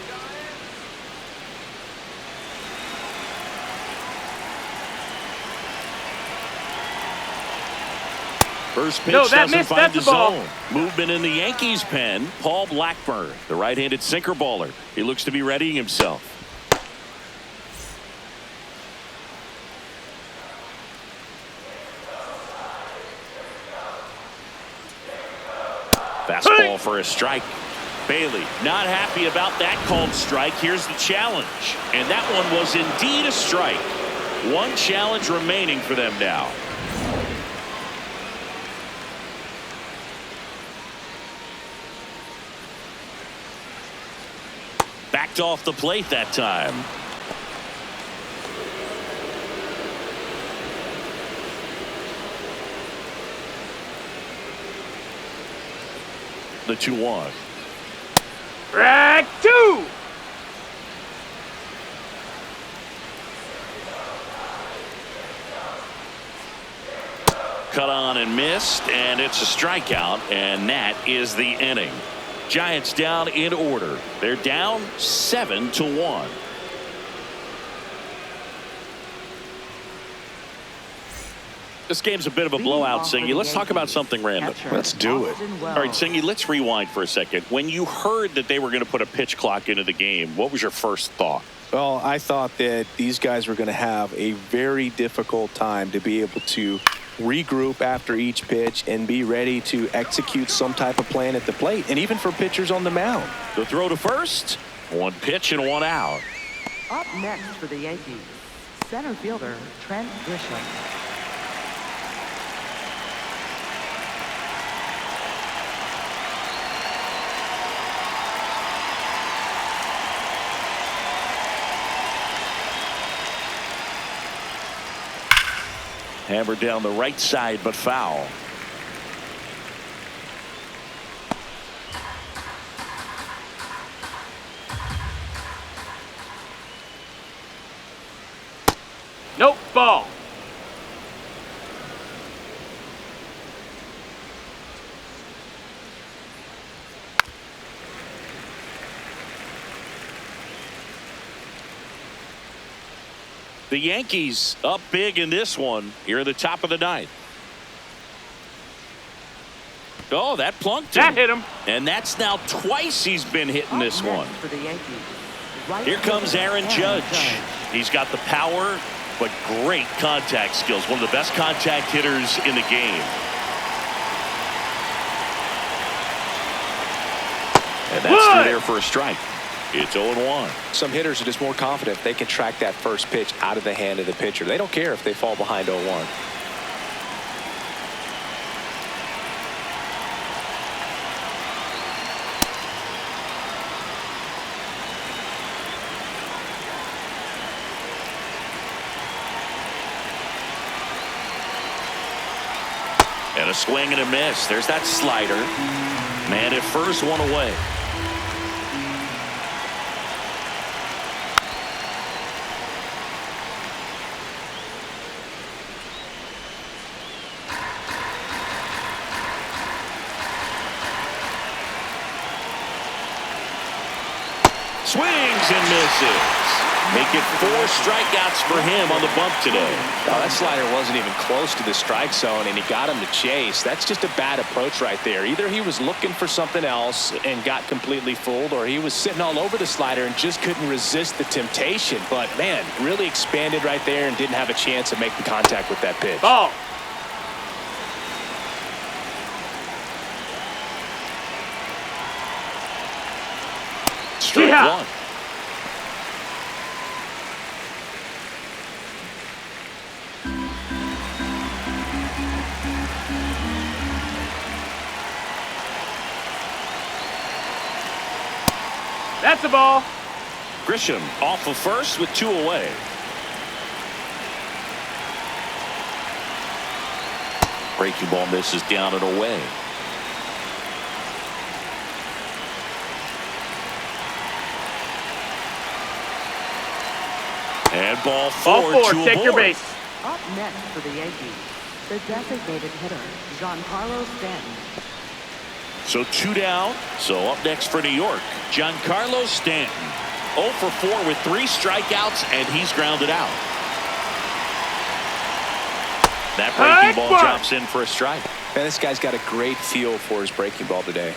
First pitch doesn't find the zone. Movement in the Yankees pen. Paul Blackburn, the right-handed sinker baller. He looks to be readying himself. Fastball for a strike. Bailey not happy about that called strike. Here's the challenge. And that one was indeed a strike. One challenge remaining for them now. Backed off the plate that time. The 2-1. Rack 2. Cut on and missed, and it's a strikeout, and that is the inning. Giants down in order. They're down 7-1. This game's a bit of a blowout, Singy. Let's talk about something random. Let's do it. All right, Singy, let's rewind for a second. When you heard that they were going to put a pitch clock into the game, what was your first thought? Well, I thought that these guys were going to have a very difficult time to be able to regroup after each pitch and be ready to execute some type of plan at the plate, and even for pitchers on the mound. The throw to first, one pitch and one out. Up next for the Yankees, center fielder, Trent Grisham. Hammered down the right side, but foul. Nope, ball. The Yankees up big in this one here at the top of the ninth. Oh, that plunked That him. hit him. And that's now twice he's been hitting this Up next one. for the Yankees. Right Here comes fielder, Aaron Judge. He's got the power, but great contact skills. One of the best contact hitters in the game. And that's through there for a strike. It's 0-1. Some hitters are just more confident if they can track that first pitch out of the hand of the pitcher. They don't care if they fall behind 0-1. And a swing and a miss. There's that slider. Man at first, one away. Swings and misses. Make it 4 strikeouts for him on the bump today. Well, that slider wasn't even close to the strike zone, and he got him to chase. That's just a bad approach right there. Either he was looking for something else and got completely fooled, or he was sitting all over the slider and just couldn't resist the temptation. But, man, really expanded right there and didn't have a chance to make the contact with that pitch. Ball. Strike Yeah. one. That's a ball. Grisham off of first with 2 away. Breaking ball misses down and away. And ball Ball 4 4. to Take a your board. base. Up next for the Yankees, the designated hitter, Giancarlo Stanton. So 2 down. So up next for New York, Giancarlo Stanton. 0 for 4 with 3 strikeouts, and he's grounded out. That breaking ball Ball. drops in for a strike. Man, this guy's got a great feel for his breaking ball today.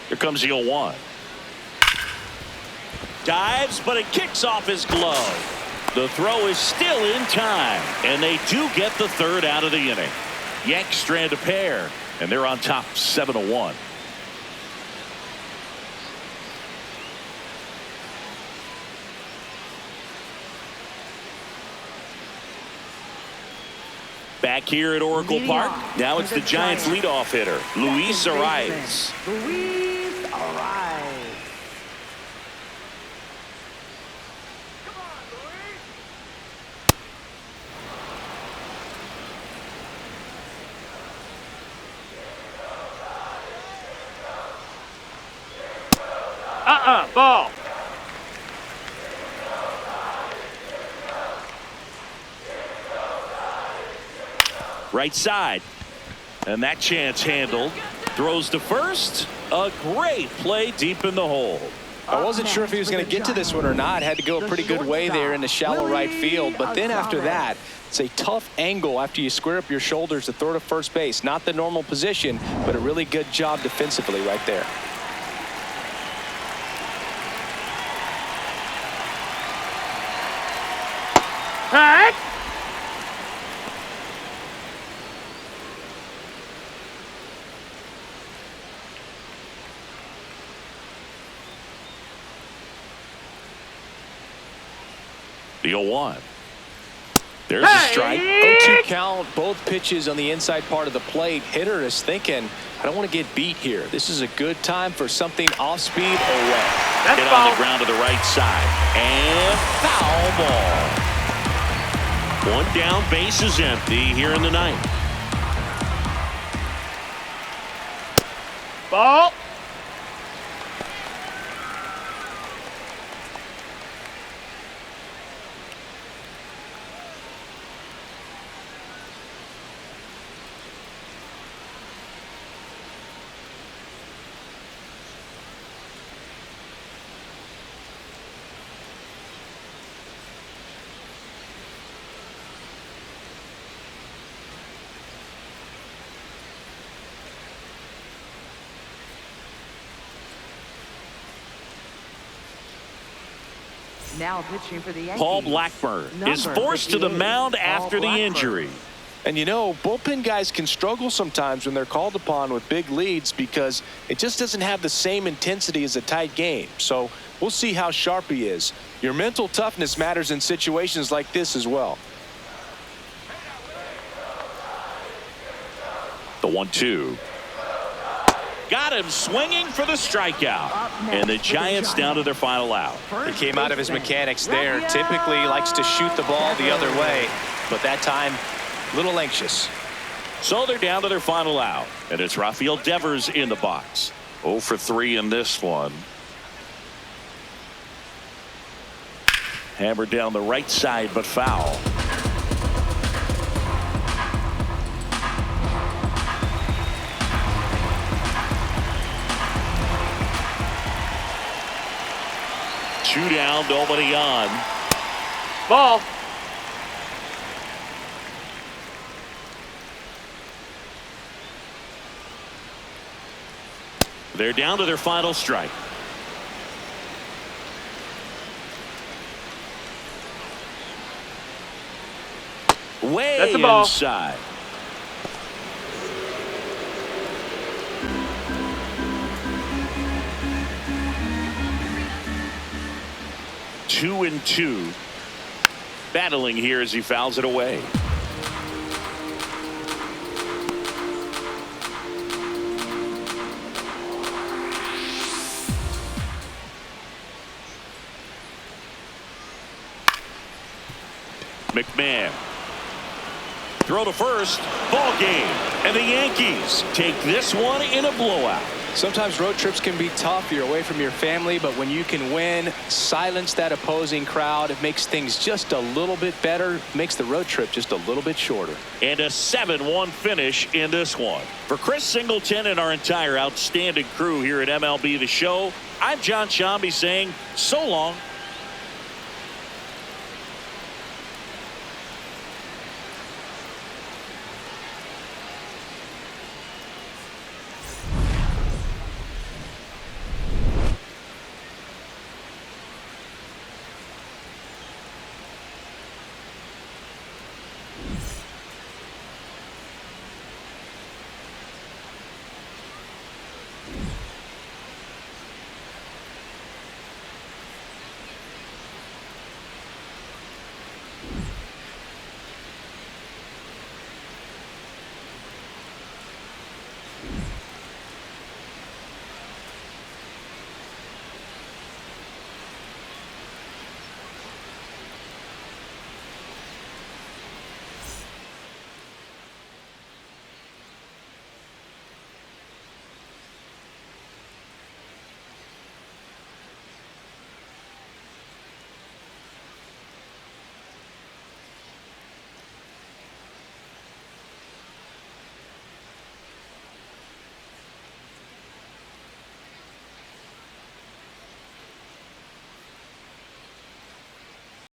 Here comes the 0-1. Dives, but it kicks off his glove. The throw is still in time, and they do get the 3rd out of the inning. Yanks strand a pair, and they're on top 7-1. Back here at Oracle Park, now it's the Giants leadoff hitter, Luis Arias. Luis Arias. Ball. Right side. And that chance handled. Throws to first. A great play deep in the hole. I wasn't sure if he was going to get to this one or not. Had to go a pretty good way there in the shallow right field. But then after that, it's a tough angle after you square up your shoulders to throw to first base. Not the normal position, but a really good job defensively right there. Heck. The 0-1. There's a strike. 0-2 count, both pitches on the inside part of the plate. Hitter is thinking, I don't want to get beat here. This is a good time for something off speed away. That's Hit foul. on the ground to the right side. And foul ball. 1 down, base is empty here in the 9th. Ball. Now pitching for the Yankees. Paul Blackburn is forced to the mound after the injury. And you know, bullpen guys can struggle sometimes when they're called upon with big leads because it just doesn't have the same intensity as a tight game. So we'll see how sharp he is. Your mental toughness matters in situations like this as well. The 1-2. Got him swinging for the strikeout. And the Giants down to their final out. He came out of his mechanics there. Typically likes to shoot the ball the other way, but that time a little anxious. So they're down to their final out. And it's Rafael Devers in the box. 0 for 3 in this one. Hammered down the right side, but foul. Two down, nobody on. Ball. They're down to their final strike. Way That's a ball. inside. Two and two. Battling here as he fouls it away. McMahon. Throw to first. Ball game. And the Yankees take this one in a blowout. Sometimes road trips can be tough. You're away from your family, but when you can win, silence that opposing crowd, it makes things just a little bit better, makes the road trip just a little bit shorter. And a 7-1 finish in this one. For Chris Singleton and our entire outstanding crew here at MLB The Show, I'm John Shambi saying so long.